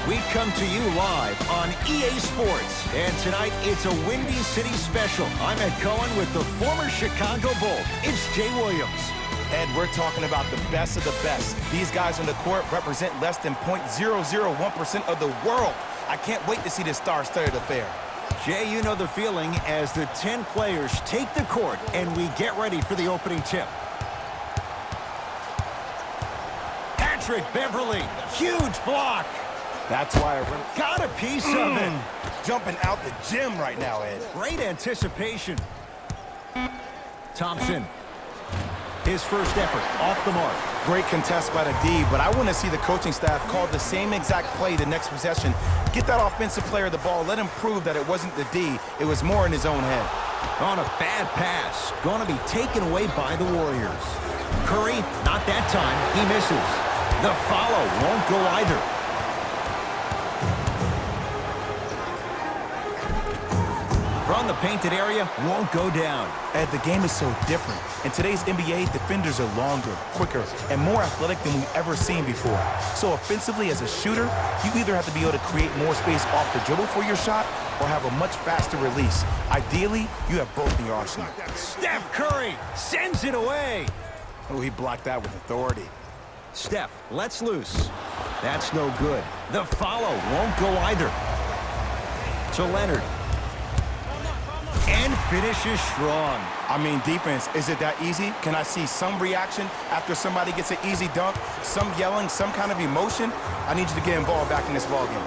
We come to you live on EA Sports. And tonight, it's a Windy City special. I'm Ed Cohen with the former Chicago Bull. It's Jay Williams. Ed, we're talking about the best of the best. These guys on the court represent less than 0.001% of the world. I can't wait to see this star-studded affair. Jay, you know the feeling as the 10 players take the court and we get ready for the opening tip. Patrick Beverly, huge block. That's why I got a piece of it. Jumping out the gym right now, Ed. Great anticipation. Thompson. His first effort off the mark. Great contest by the D, but I want to see the coaching staff call the same exact play the next possession. Get that offensive player the ball. Let him prove that it wasn't the D. It was more in his own head. On a bad pass. Going to be taken away by the Warriors. Curry, not that time. He misses. The follow won't go either. From the painted area, won't go down. Ed, the game is so different. In today's NBA, defenders are longer, quicker, and more athletic than we've ever seen before. So offensively, as a shooter, you either have to be able to create more space off the dribble for your shot or have a much faster release. Ideally, you have both in your arsenal. Steph Curry sends it away. Oh, he blocked that with authority. Steph lets loose. That's no good. The follow won't go either. To Leonard. And finishes strong. I mean, defense, is it that easy? Can I see some reaction after somebody gets an easy dunk? Some yelling, some kind of emotion? I need you to get involved back in this ball game.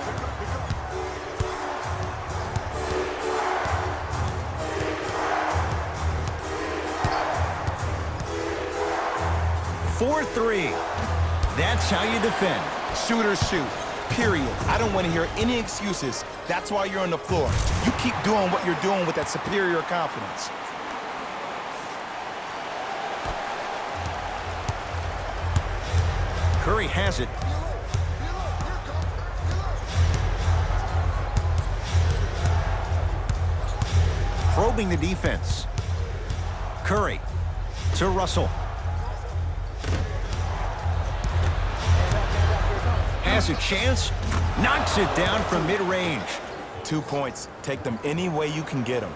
For 3. That's how you defend. Shooters shoot. Period. I don't want to hear any excuses. That's why you're on the floor. You keep doing what you're doing with that superior confidence. Curry has it. Probing the defense. Curry to Russell. Has a chance, knocks it down from mid-range. 2 points. Take them any way you can get them.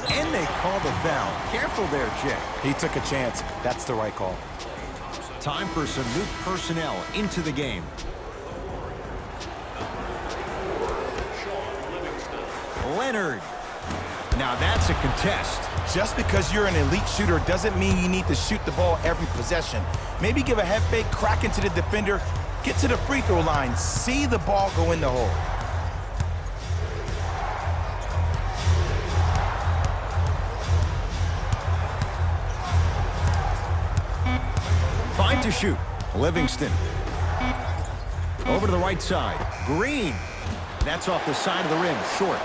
And they call the foul. Careful there, Jay. He took a chance. That's the right call. Time for some new personnel into the game. Leonard. Now that's a contest. Just because you're an elite shooter doesn't mean you need to shoot the ball every possession. Maybe give a head fake, crack into the defender, get to the free throw line, see the ball go in the hole. Fine to shoot. Livingston. Over to the right side. Green. That's off the side of the rim. Short.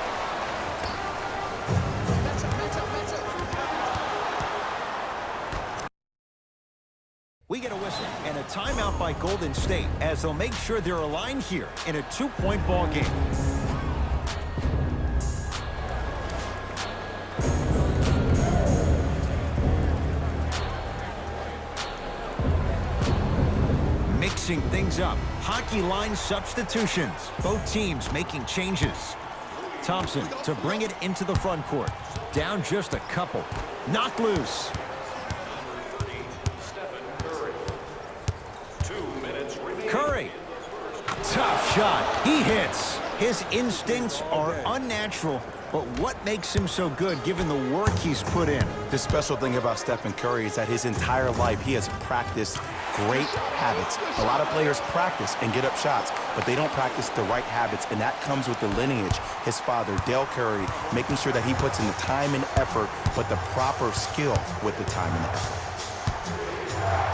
We get a whistle and a timeout by Golden State as they'll make sure they're aligned here in a 2-point ball game. Mixing things up. Hockey line substitutions. Both teams making changes. Thompson to bring it into the front court. Down just a couple. Knocked loose. Curry. Tough shot. He hits. His instincts are unnatural, but what makes him so good given the work he's put in? The special thing about Stephen Curry is that his entire life he has practiced great habits. A lot of players practice and get up shots, but they don't practice the right habits, and that comes with the lineage. His father, Dale Curry, making sure that he puts in the time and effort, but the proper skill with the time and the effort.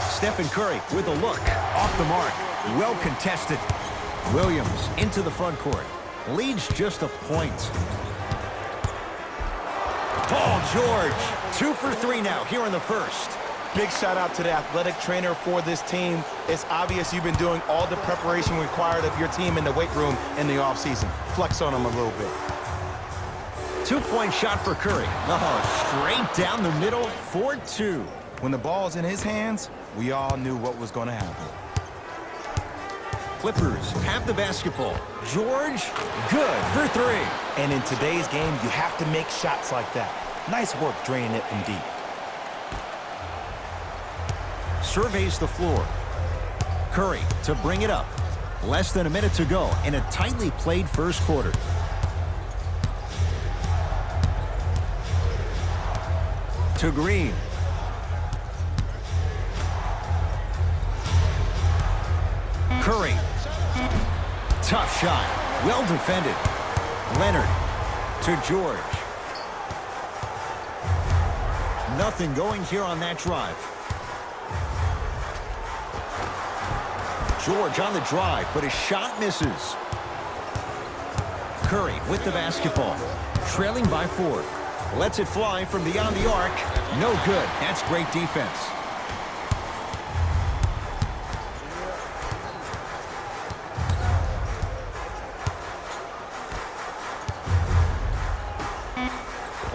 Stephen Curry with a look. Off the mark. Well contested. Williams into the front court. Leads just a point. Paul George. 2 for 3 now here in the first. Big shout out to the athletic trainer for this team. It's obvious you've been doing all the preparation required of your team in the weight room in the offseason. Flex on them a little bit. 2-point shot for Curry. Oh, straight down the middle. 4-2. When the ball's in his hands, we all knew what was going to happen. Clippers have the basketball. George, good for three. And in today's game, you have to make shots like that. Nice work draining it from deep. Surveys the floor. Curry to bring it up. Less than a minute to go in a tightly played first quarter. To Green. Curry. Tough shot. Well defended. Leonard to George. Nothing going here on that drive. George on the drive, but his shot misses. Curry with the basketball. Trailing by 4. Lets it fly from beyond the arc. No good. That's great defense.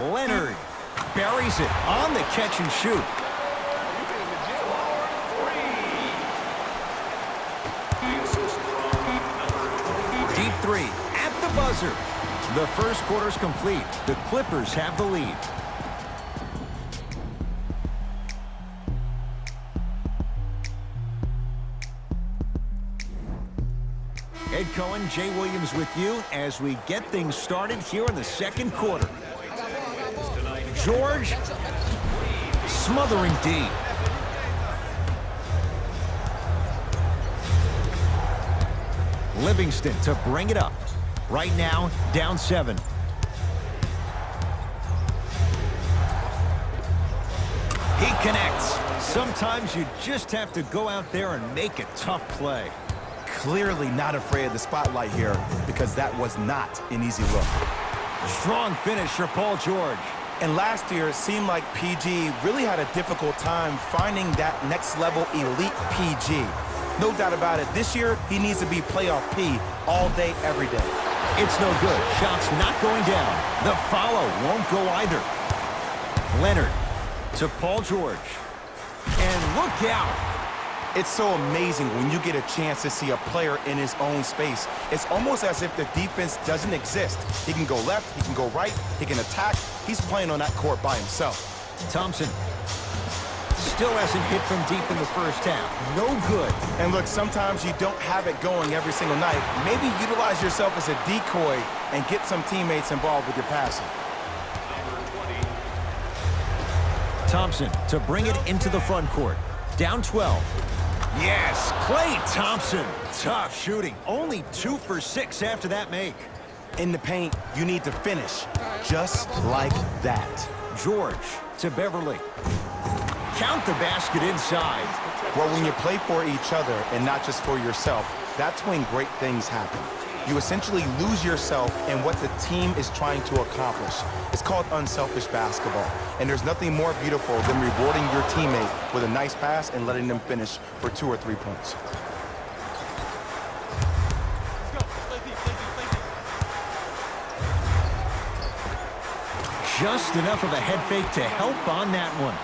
Leonard buries it on the catch and shoot. Deep three at the buzzer. The first quarter's complete. The Clippers have the lead. Ed Cohen, Jay Williams with you as we get things started here in the second quarter. George smothering D. Livingston to bring it up. Right now, down 7. He connects. Sometimes you just have to go out there and make a tough play. Clearly not afraid of the spotlight here because that was not an easy look. Strong finish for Paul George. And last year, it seemed like PG really had a difficult time finding that next-level elite PG. No doubt about it, this year, he needs to be playoff P all day, every day. It's no good. Shot's not going down. The follow won't go either. Leonard to Paul George. And look out. It's so amazing when you get a chance to see a player in his own space. It's almost as if the defense doesn't exist. He can go left, he can go right, he can attack. He's playing on that court by himself. Thompson still hasn't hit from deep in the first half. No good. And look, sometimes you don't have it going every single night. Maybe utilize yourself as a decoy and get some teammates involved with your passing. Thompson to bring it into the front court. Down 12. Yes, Klay Thompson. Tough shooting. Only 2 for 6 after that make. In the paint, you need to finish just like that. George to Beverly. Count the basket inside. Well, when you play for each other and not just for yourself, that's when great things happen. You essentially lose yourself in what the team is trying to accomplish. It's called unselfish basketball. And there's nothing more beautiful than rewarding your teammate with a nice pass and letting them finish for 2 or 3 points. Just enough of a head fake to help on that one.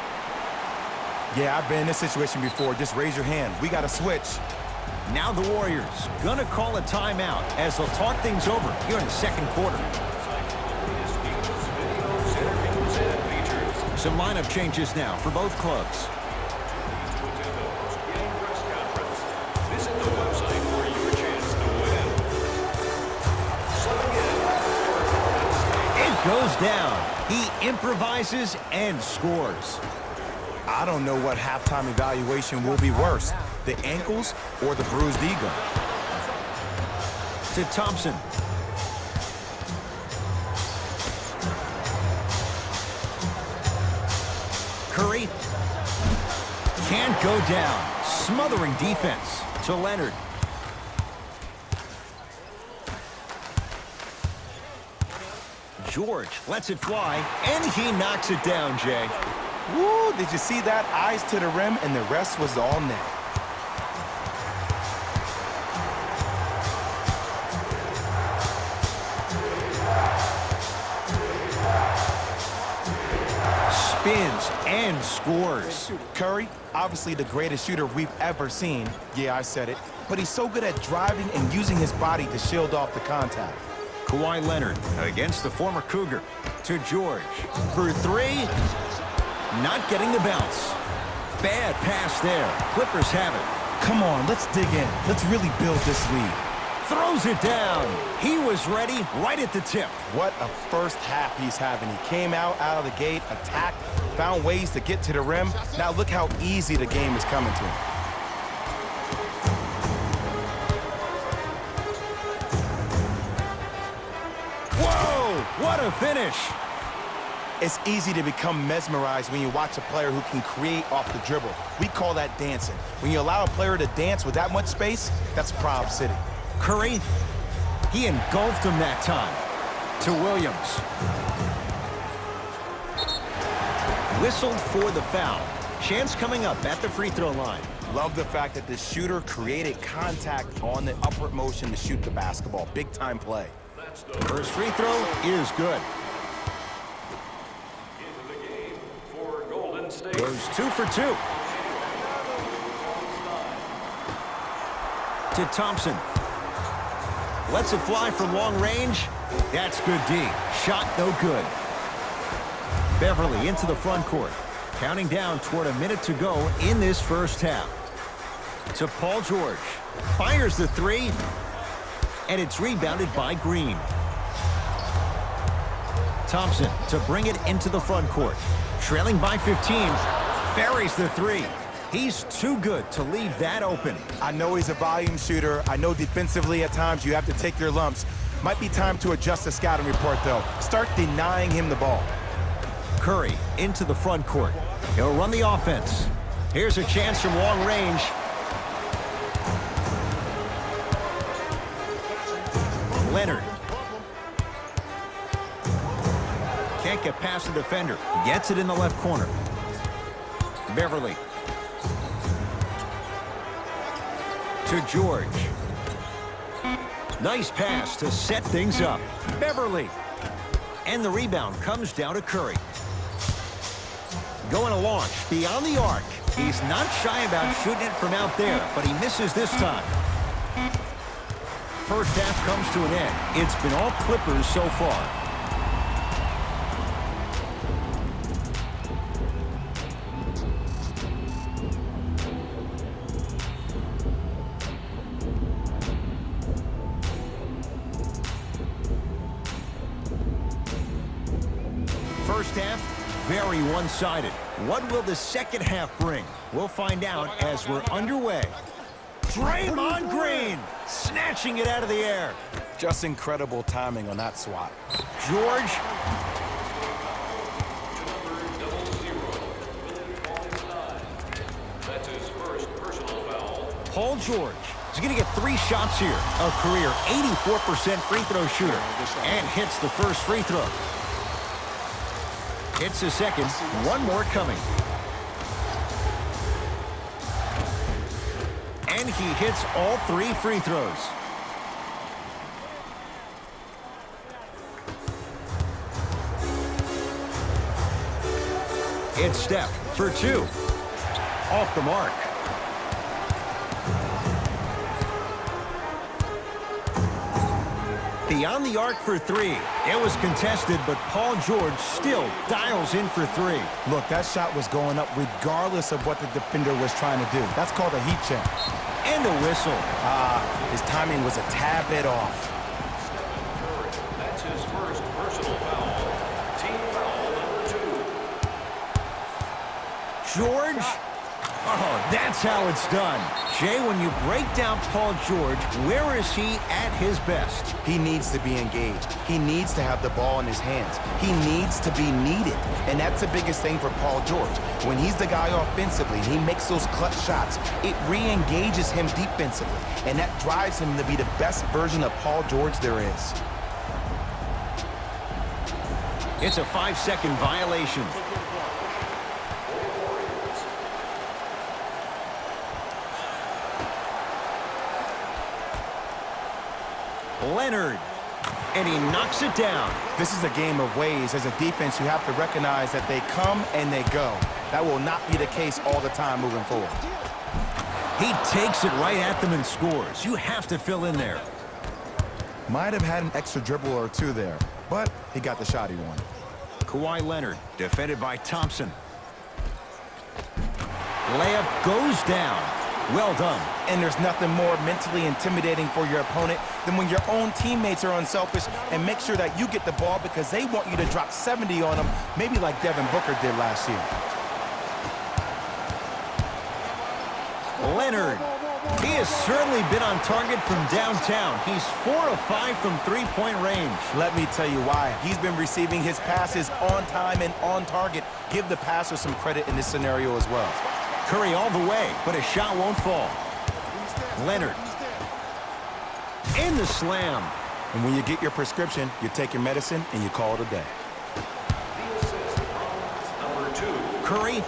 Yeah, I've been in this situation before. Just raise your hand. We got to switch. Now the Warriors gonna call a timeout as they'll talk things over here in the second quarter. Some lineup changes now for both clubs. It goes down. He improvises and scores. I don't know what halftime evaluation will be worse, the ankles or the bruised ego. To Thompson. Curry can't go down. Smothering defense to Leonard. George lets it fly, and he knocks it down, Jay. Woo, did you see that? Eyes to the rim, and the rest was all net. Spins and scores. Curry, obviously the greatest shooter we've ever seen. Yeah, I said it. but he's so good at driving and using his body to shield off the contact. Kawhi Leonard against the former Cougar. To George for three. Not getting the bounce. Bad pass there. Clippers have it. Come on, let's dig in. Let's really build this lead. Throws it down. He was ready right at the tip. What a first half he's having. He came out of the gate, attacked, found ways to get to the rim. Now look how easy the game is coming to him. Whoa, what a finish. It's easy to become mesmerized when you watch a player who can create off the dribble. We call that dancing. When you allow a player to dance with that much space, that's Prob City. Curry, he engulfed him that time. To Williams. Whistled for the foul. Chance coming up at the free throw line. Love the fact that the shooter created contact on the upward motion to shoot the basketball. Big time play. First free throw is good. Goes 2 for 2. To Thompson. Lets it fly from long range. That's good D. Shot no good. Beverly into the front court. Counting down toward a minute to go in this first half. To Paul George. Fires the three. And it's rebounded by Green. Thompson to bring it into the front court. Trailing by 15. Buries the three. He's too good to leave that open. I know he's a volume shooter. I know defensively at times you have to take your lumps. Might be time to adjust the scouting report, though. Start denying him the ball. Curry into the front court. He'll run the offense. Here's a chance from long range. Leonard. Can't get past the defender. Gets it in the left corner. Beverly. To George. Nice pass to set things up. Beverly. And the rebound comes down to Curry. Going to launch beyond the arc. He's not shy about shooting it from out there, but he misses this time. First half comes to an end. It's been all Clippers so far. First half, very one-sided. What will the second half bring? We'll find out as we're underway. Draymond Green snatching it out of the air. Just incredible timing on that swat. George. That's his first personal foul. Paul George is going to get 3 shots here. A career 84% free throw shooter. And hits the first free throw. Hits the second. One more coming. And he hits all 3 free throws. It's Steph for 2. Off the mark. Beyond the arc for 3. It was contested, but Paul George still dials in for 3. Look, that shot was going up regardless of what the defender was trying to do. That's called a heat check. And a whistle. His timing was a tad bit off. That's his first personal foul. Team foul number 2. George? Oh, that's how it's done. Jay, when you break down Paul George, where is he at his best? He needs to be engaged. He needs to have the ball in his hands. He needs to be needed. And that's the biggest thing for Paul George. When he's the guy offensively and he makes those clutch shots, it re-engages him defensively. And that drives him to be the best version of Paul George there is. It's a 5-second violation. Leonard, and he knocks it down. This is a game of ways. As a defense, you have to recognize that they come and they go. That will not be the case all the time moving forward. He takes it right at them and scores. You have to fill in there. Might have had an extra dribble or two there, but he got the shot he wanted. Kawhi Leonard, defended by Thompson. Layup goes down. Well done. And there's nothing more mentally intimidating for your opponent than when your own teammates are unselfish and make sure that you get the ball because they want you to drop 70 on them, maybe like Devin Booker did last year. Leonard. He has certainly been on target from downtown. He's 4 of 5 from three-point range. Let me tell you why. He's been receiving his passes on time and on target. Give the passer some credit in this scenario as well. Curry all the way, but his shot won't fall. Leonard. In the slam. And when you get your prescription, you take your medicine and you call it a day. The assist from number 2. Curry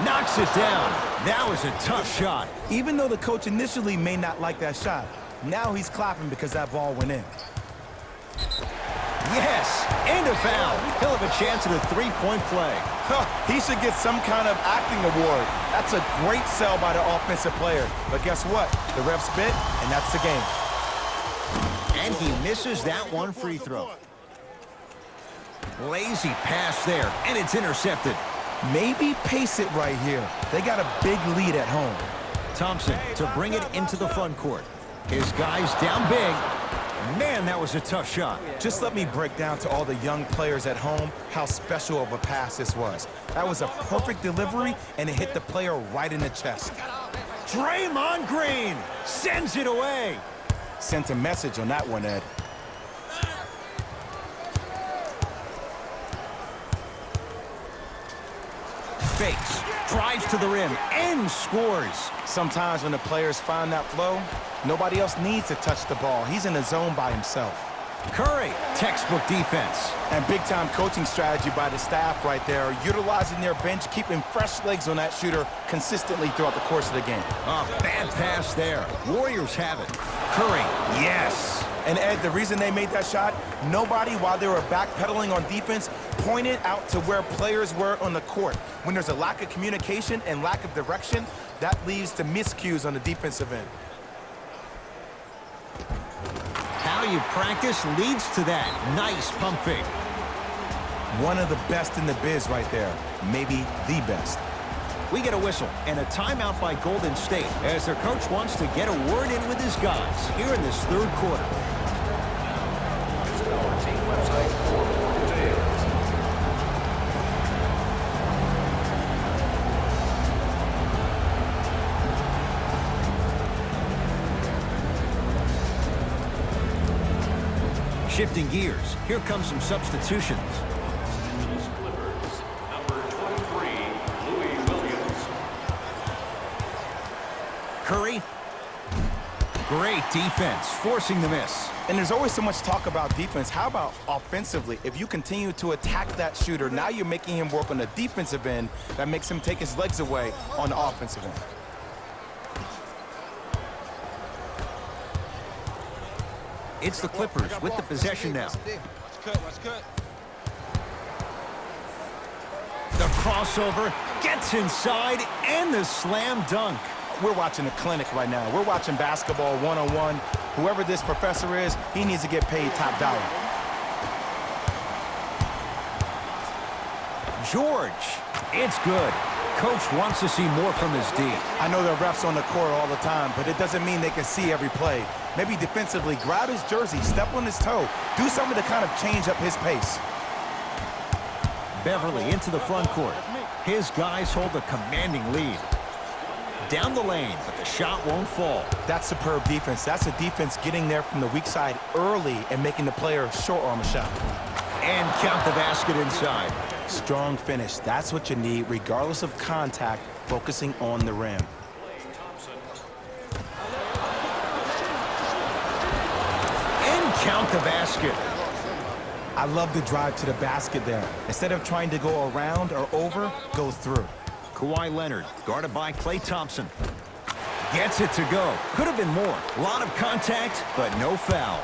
knocks it down. That was a tough shot. Even though the coach initially may not like that shot, now he's clapping because that ball went in. Yes, and a foul. He'll have a chance at a three-point play. He should get some kind of acting award. That's a great sell by the offensive player. But guess what? The ref spit, and that's the game. And he misses that one free throw. Lazy pass there, and it's intercepted. Maybe pace it right here. They got a big lead at home. Thompson to bring it into the front court. His guys down big. Man, that was a tough shot. Just let me break down to all the young players at home how special of a pass this was. That was a perfect delivery, and it hit the player right in the chest. Draymond Green sends it away. Sent a message on that one, Ed. Fakes, drives to the rim, and scores. Sometimes when the players find that flow, nobody else needs to touch the ball. He's in the zone by himself. Curry, textbook defense. And big-time coaching strategy by the staff right there, utilizing their bench, keeping fresh legs on that shooter consistently throughout the course of the game. Oh, bad pass there. Warriors have it. Curry, yes. And Ed, the reason they made that shot, nobody, while they were backpedaling on defense, pointed out to where players were on the court. When there's a lack of communication and lack of direction, that leads to miscues on the defensive end. How you practice leads to that. Nice pump fake. One of the best in the biz right there. Maybe the best. We get a whistle and a timeout by Golden State as their coach wants to get a word in with his guys here in this third quarter. Visit our team website for more details. Shifting gears, here comes some substitutions. Angeles Clippers, number 23, Louis Williams. Curry. Great defense, forcing the miss. And there's always so much talk about defense. How about offensively? If you continue to attack that shooter, now you're making him work on the defensive end. That makes him take his legs away on the offensive end. It's the Clippers with the possession now. The crossover gets inside and the slam dunk. We're watching a clinic right now. We're watching basketball one-on-one. Whoever this professor is, he needs to get paid top dollar. George, it's good. Coach wants to see more from his D. I know there are refs on the court all the time, but it doesn't mean they can see every play. Maybe defensively, grab his jersey, step on his toe, do something to kind of change up his pace. Beverly into the front court. His guys hold a commanding lead. Down the lane, but the shot won't fall. That's superb defense. That's a defense getting there from the weak side early and making the player short arm a shot. And count the basket inside. Strong finish. That's what you need, regardless of contact, focusing on the rim. And count the basket. I love the drive to the basket there. Instead of trying to go around or over, go through. Kawhi Leonard, guarded by Klay Thompson. Gets it to go. Could have been more. A lot of contact, but no foul.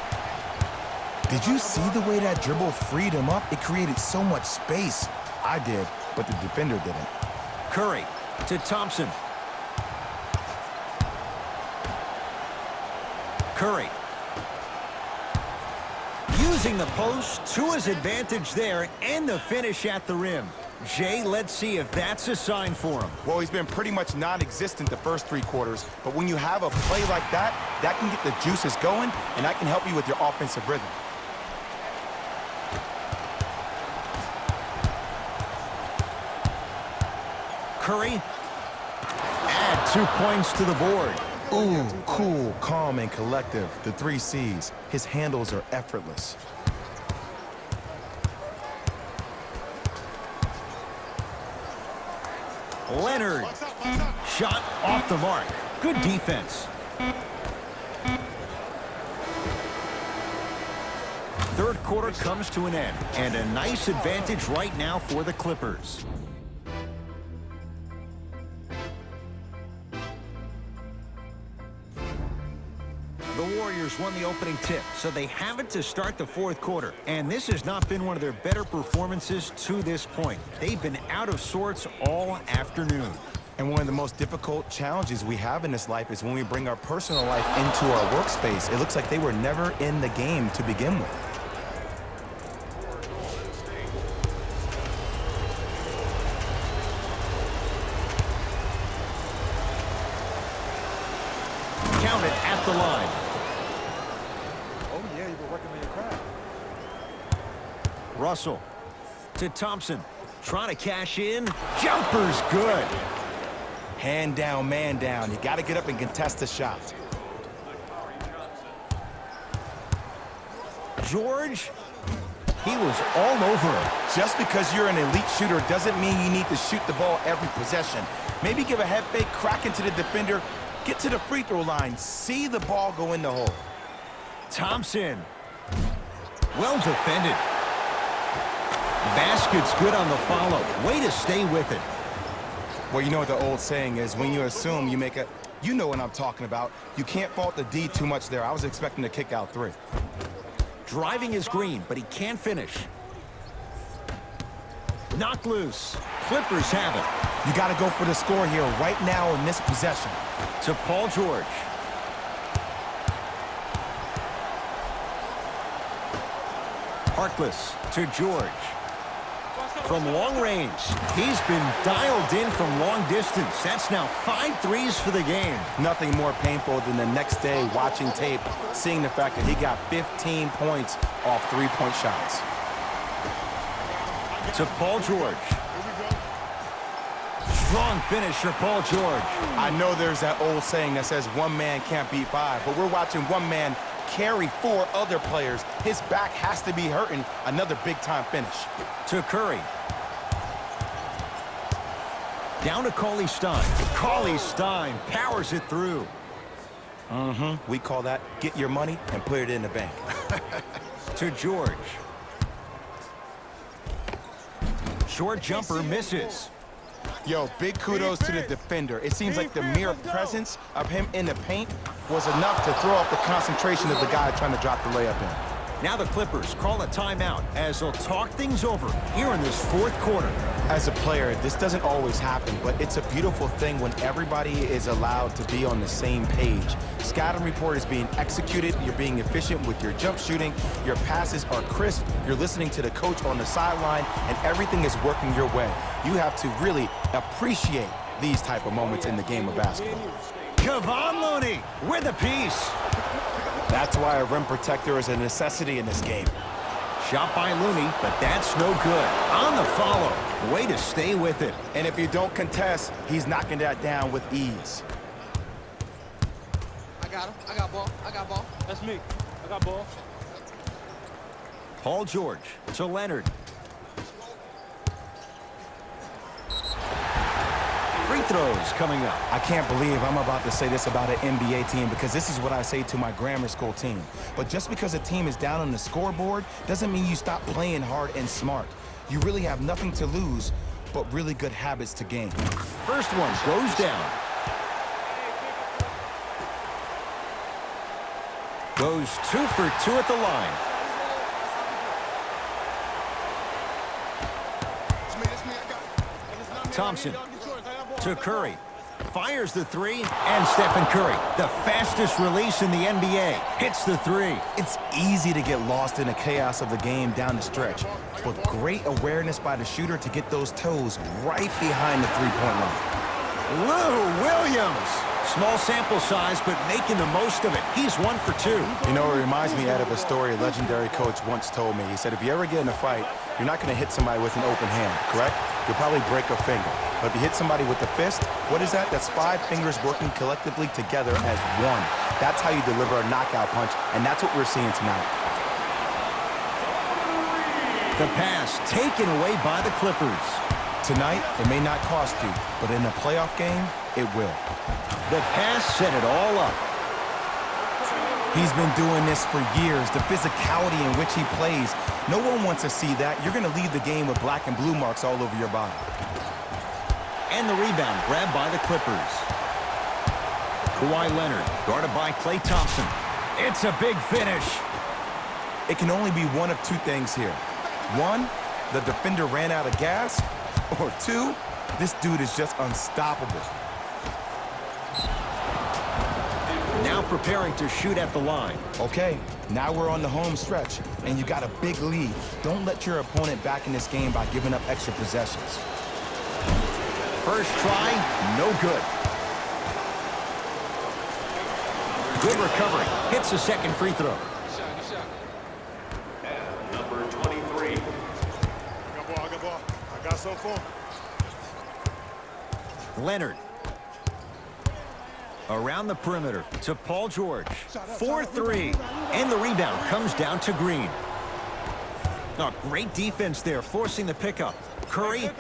Did you see the way that dribble freed him up? It created so much space. I did, but the defender didn't. Curry to Thompson. Curry. Using the post to his advantage there, and the finish at the rim. Jay, let's see if that's a sign for him. Well, he's been pretty much non-existent the first 3 quarters, but when you have a play like that, that can get the juices going, and that can help you with your offensive rhythm. Curry. Add 2 points to the board. Ooh, cool, calm, and collective. The 3 C's. His handles are effortless. Leonard. Shot off the mark. Good defense. Third quarter comes to an end, and a nice advantage right now for the Clippers. The Warriors won the opening tip, so they have it to start the fourth quarter. And this has not been one of their better performances to this point. They've been out of sorts all afternoon. And one of the most difficult challenges we have in this life is when we bring our personal life into our workspace. It looks like they were never in the game to begin with. Count it at the line. Oh, yeah, you've been working on your craft. Russell to Thompson. Trying to cash in. Jumper's good. Hand down, man down. You got to get up and contest the shot. George. He was all over him. Just because you're an elite shooter doesn't mean you need to shoot the ball every possession. Maybe give a head fake, crack into the defender, get to the free throw line, see the ball go in the hole. Thompson. Well defended. Basket's good on the follow. Way to stay with it. Well, you know what the old saying is, when you assume, you make a... You know what I'm talking about. You can't fault the D too much there. I was expecting to kick out 3. Driving is green, but he can't finish. Knocked loose. Clippers have it. You got to go for the score here right now in this possession. To Paul George. Harkless to George. From long range, he's been dialed in from long distance. That's now 5 threes for the game. Nothing more painful than the next day watching tape, seeing the fact that he got 15 points off 3-point shots. To Paul George. Strong finish for Paul George. I know there's that old saying that says one man can't beat 5, but we're watching one man carry 4 other players. His back has to be hurting. Another big-time finish. To Curry. Down to Cauley Stein. Cauley Stein powers it through. We call that get your money and put it in the bank. To George. Short jumper misses. Yo, big kudos to the defender. It seems like the mere presence of him in the paint was enough to throw off the concentration of the guy trying to drop the layup in. Now the Clippers call a timeout as they'll talk things over here in this fourth quarter. As a player, this doesn't always happen, but it's a beautiful thing when everybody is allowed to be on the same page. Scouting report is being executed, you're being efficient with your jump shooting, your passes are crisp, you're listening to the coach on the sideline, and everything is working your way. You have to really appreciate these type of moments in the game of basketball. Kevon Looney with a piece. That's why a rim protector is a necessity in this game. Shot by Looney, but that's no good. On the follow. Way to stay with it. And if you don't contest, he's knocking that down with ease. I got him. I got ball. I got ball. That's me. I got ball. Paul George to Leonard. Free throws coming up. I can't believe I'm about to say this about an NBA team because this is what I say to my grammar school team. But just because a team is down on the scoreboard doesn't mean you stop playing hard and smart. You really have nothing to lose, but really good habits to gain. First one goes down. Goes 2 for 2 at the line. Thompson to Curry. Fires the three, and Stephen Curry, the fastest release in the NBA, hits the three. It's easy to get lost in the chaos of the game down the stretch, but great awareness by the shooter to get those toes right behind the three-point line. Lou Williams. Small sample size, but making the most of it. He's 1 for 2. You know, it reminds me, Ed, of a story a legendary coach once told me. He said, if you ever get in a fight, you're not going to hit somebody with an open hand, correct? You'll probably break a finger. But if you hit somebody with the fist, what is that? That's 5 fingers working collectively together as one. That's how you deliver a knockout punch, and that's what we're seeing tonight. The pass taken away by the Clippers. Tonight, it may not cost you, but in a playoff game, it will. The pass set it all up. He's been doing this for years, the physicality in which he plays. No one wants to see that. You're going to leave the game with black and blue marks all over your body. And the rebound grabbed by the Clippers. Kawhi Leonard, guarded by Klay Thompson. It's a big finish. It can only be one of 2 things here. 1, the defender ran out of gas. Or 2, this dude is just unstoppable. Now preparing to shoot at the line. Okay, now we're on the home stretch, and you got a big lead. Don't let your opponent back in this game by giving up extra possessions. First try, no good. Good recovery. Hits the second free throw. And number 23. I got ball. I got some for him. Leonard. Around the perimeter to Paul George. 4-3. And the rebound comes down to Green. Oh, great defense there, forcing the pickup. Curry.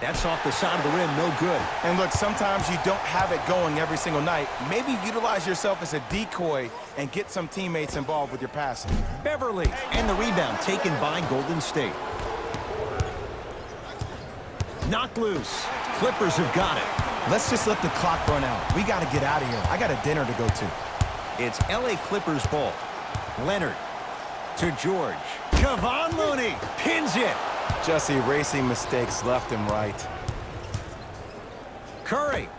That's off the side of the rim, no good. And look, sometimes you don't have it going every single night. Maybe utilize yourself as a decoy and get some teammates involved with your passing. Beverly. And the rebound taken by Golden State. Knocked loose. Clippers have got it. Let's just let the clock run out. We got to get out of here. I got a dinner to go to. It's LA Clippers ball. Leonard to George. Kevon Looney pins it. Just erasing mistakes left and right. Curry.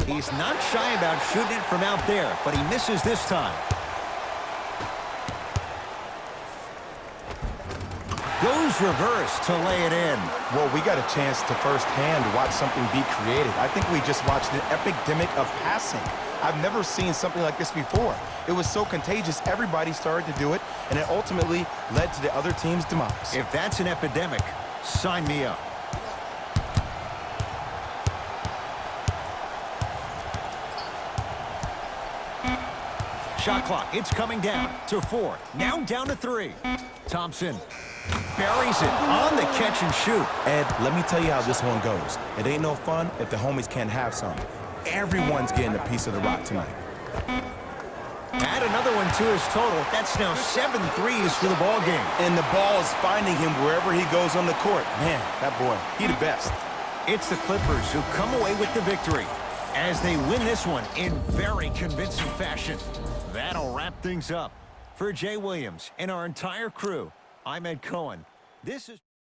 He's not shy about shooting it from out there, but he misses this time. Goes reverse to lay it in. Well, we got a chance to firsthand watch something be created. I think we just watched an epidemic of passing. I've never seen something like this before. It was so contagious, everybody started to do it, and it ultimately led to the other team's demise. If that's an epidemic, sign me up. Shot clock, it's coming down to 4. Now down to 3. Thompson buries it on the catch and shoot. Ed, let me tell you how this one goes. It ain't no fun if the homies can't have some. Everyone's getting a piece of the rock tonight. Add another one to his total. That's now 7 threes for the ball game. And the ball is finding him wherever he goes on the court. Man, that boy, he the best. It's the Clippers who come away with the victory as they win this one in very convincing fashion. That'll wrap things up. For Jay Williams and our entire crew, I'm Ed Cohen. This is